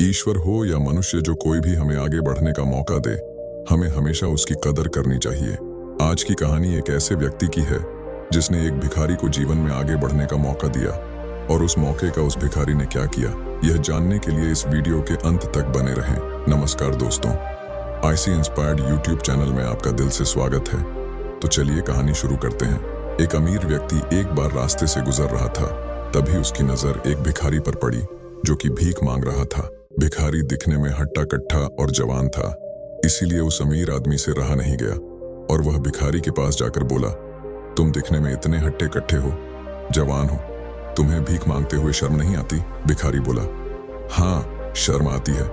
ईश्वर हो या मनुष्य, जो कोई भी हमें आगे बढ़ने का मौका दे, हमें हमेशा उसकी कदर करनी चाहिए। आज की कहानी एक ऐसे व्यक्ति की है जिसने एक भिखारी को जीवन में आगे बढ़ने का मौका दिया, और उस मौके का उस भिखारी ने क्या किया, यह जानने के लिए इस वीडियो के अंत तक बने रहें। नमस्कार दोस्तों, आईसी इंस्पायर्ड यूट्यूब चैनल में आपका दिल से स्वागत है। तो चलिए कहानी शुरू करते हैं। एक अमीर व्यक्ति एक बार रास्ते से गुजर रहा था। तभी उसकी नजर एक भिखारी पर पड़ी जो कि भीख मांग रहा था। भिखारी दिखने में हट्टा कट्टा और जवान था, इसीलिए उस अमीर आदमी से रहा नहीं गया और वह भिखारी के पास जाकर बोला, तुम दिखने में इतने हट्टे कट्टे हो, जवान हो, तुम्हें भीख मांगते हुए शर्म नहीं आती? भिखारी बोला, हाँ शर्म आती है,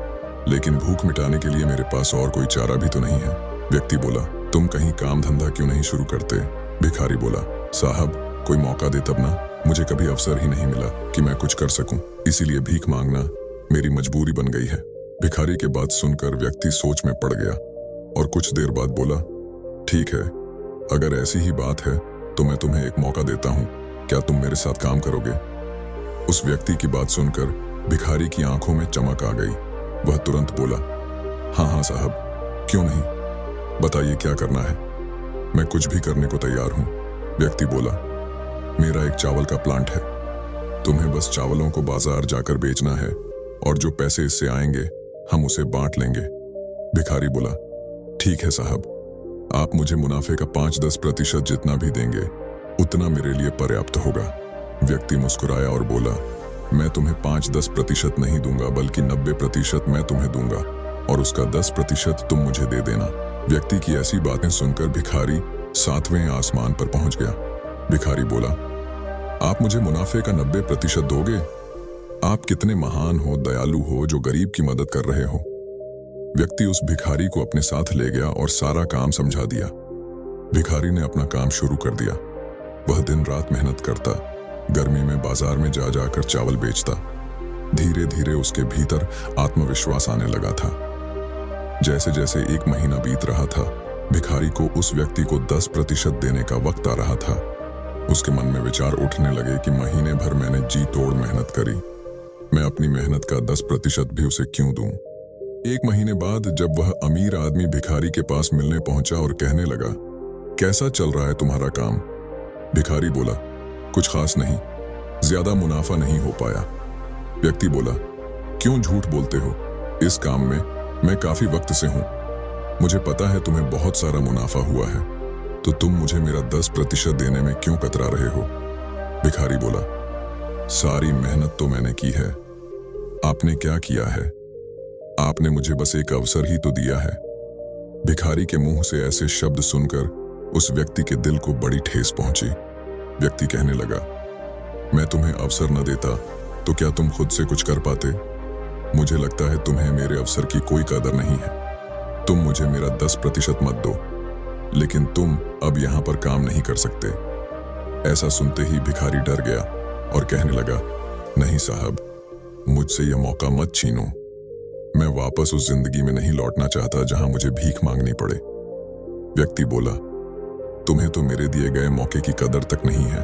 लेकिन भूख मिटाने के लिए मेरे पास और कोई चारा भी तो नहीं है। व्यक्ति बोला, तुम कहीं काम धंधा क्यों नहीं शुरू करते? भिखारी बोला, साहब कोई मौका दे तब ना, मुझे कभी अवसर ही नहीं मिला कि मैं कुछ कर सकूं, इसीलिए भीख मांगना मेरी मजबूरी बन गई है। भिखारी के बात सुनकर व्यक्ति सोच में पड़ गया और कुछ देर बाद बोला, ठीक है, अगर ऐसी ही बात है तो मैं तुम्हें एक मौका देता हूं, क्या तुम मेरे साथ काम करोगे? उस व्यक्ति की बात सुनकर भिखारी की आंखों में चमक आ गई। वह तुरंत बोला, हाँ हाँ साहब, क्यों नहीं, बताइए क्या करना है, मैं कुछ भी करने को तैयार हूं। व्यक्ति बोला, मेरा एक चावल का प्लांट है, तुम्हें बस चावलों को बाजार जाकर बेचना है और जो पैसे इससे आएंगे हम उसे बांट लेंगे। भिखारी बोला, ठीक है साहब, आप मुझे मुनाफे का 5-10% जितना भी देंगे उतना मेरे लिए पर्याप्त होगा। व्यक्ति मुस्कुराया और बोला, मैं तुम्हें 5-10% नहीं दूंगा, बल्कि 90% मैं तुम्हें दूंगा और उसका 10% तुम मुझे दे देना। व्यक्ति की ऐसी बातें सुनकर भिखारी 7वें आसमान पर पहुंच गया। भिखारी बोला, आप मुझे मुनाफे का 90% दोगे? आप कितने महान हो, दयालु हो, जो गरीब की मदद कर रहे हो। व्यक्ति उस भिखारी को अपने साथ ले गया और सारा काम समझा दिया। भिखारी ने अपना काम शुरू कर दिया। वह दिन रात मेहनत करता, गर्मी में बाजार में जा जाकर चावल बेचता। धीरे धीरे उसके भीतर आत्मविश्वास आने लगा था। जैसे जैसे एक महीना बीत रहा था, भिखारी को उस व्यक्ति को 10% देने का वक्त आ रहा था। उसके मन में विचार उठने लगे कि महीने भर मैंने जी तोड़ मेहनत करी, मैं अपनी मेहनत का 10% भी उसे क्यों दूं? एक महीने बाद जब वह अमीर आदमी भिखारी के पास मिलने पहुंचा और कहने लगा, कैसा चल रहा है तुम्हारा काम? भिखारी बोला, कुछ खास नहीं, ज्यादा मुनाफा नहीं हो पाया। व्यक्ति बोला, क्यों झूठ बोलते हो? इस काम में मैं काफी वक्त से हूं, मुझे पता है तुम्हें बहुत सारा मुनाफा हुआ है, तो तुम मुझे मेरा 10% देने में क्यों कतरा रहे हो? भिखारी बोला, सारी मेहनत तो मैंने की है, आपने क्या किया है? आपने मुझे बस एक अवसर ही तो दिया है। भिखारी के मुंह से ऐसे शब्द सुनकर उस व्यक्ति के दिल को बड़ी ठेस पहुंची। व्यक्ति कहने लगा, मैं तुम्हें अवसर न देता तो क्या तुम खुद से कुछ कर पाते? मुझे लगता है तुम्हें मेरे अवसर की कोई कदर नहीं है। तुम मुझे मेरा 10% मत दो, लेकिन तुम अब यहां पर काम नहीं कर सकते। ऐसा सुनते ही भिखारी डर गया और कहने लगा, नहीं साहब, मुझसे यह मौका मत छीनो, मैं वापस उस जिंदगी में नहीं लौटना चाहता जहां मुझे भीख मांगनी पड़े। व्यक्ति बोला, तुम्हें तो मेरे दिए गए मौके की कदर तक नहीं है,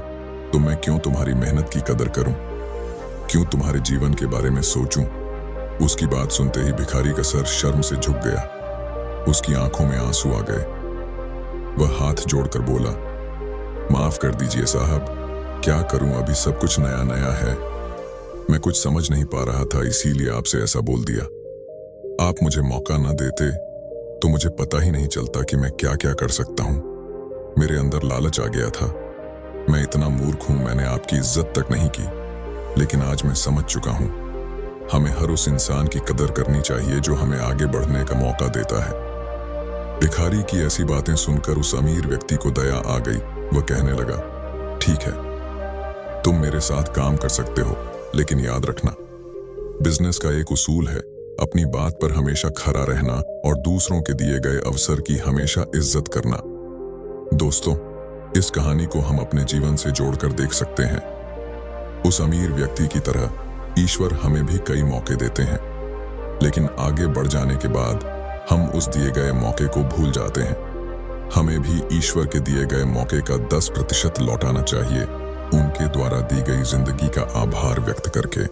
तो मैं क्यों तुम्हारी मेहनत की कदर करूं, क्यों तुम्हारे जीवन के बारे में सोचूं? उसकी बात सुनते ही भिखारी का सर शर्म से झुक गया, उसकी आंखों में आंसू आ गए। वह हाथ जोड़कर बोला, माफ कर दीजिए साहब, क्या करूं, अभी सब कुछ नया नया है, मैं कुछ समझ नहीं पा रहा था, इसीलिए आपसे ऐसा बोल दिया। आप मुझे मौका ना देते तो मुझे पता ही नहीं चलता कि मैं क्या क्या कर सकता हूं। मेरे अंदर लालच आ गया था, मैं इतना मूर्ख हूं, मैंने आपकी इज्जत तक नहीं की, लेकिन आज मैं समझ चुका हूं, हमें हर उस इंसान की कदर करनी चाहिए जो हमें आगे बढ़ने का मौका देता है। भिखारी की ऐसी बातें सुनकर उस अमीर व्यक्ति को दया आ गई। वह कहने लगा, ठीक है, तुम मेरे साथ काम कर सकते हो, लेकिन याद रखना, बिजनेस का एक उसूल है, अपनी बात पर हमेशा खरा रहना और दूसरों के दिए गए अवसर की हमेशा इज्जत करना। दोस्तों, इस कहानी को हम अपने जीवन से जोड़कर देख सकते हैं। उस अमीर व्यक्ति की तरह ईश्वर हमें भी कई मौके देते हैं, लेकिन आगे बढ़ जाने के बाद हम उस दिए गए मौके को भूल जाते हैं। हमें भी ईश्वर के दिए गए मौके का 10% लौटाना चाहिए, उनके द्वारा दी गई जिंदगी का आभार व्यक्त करके।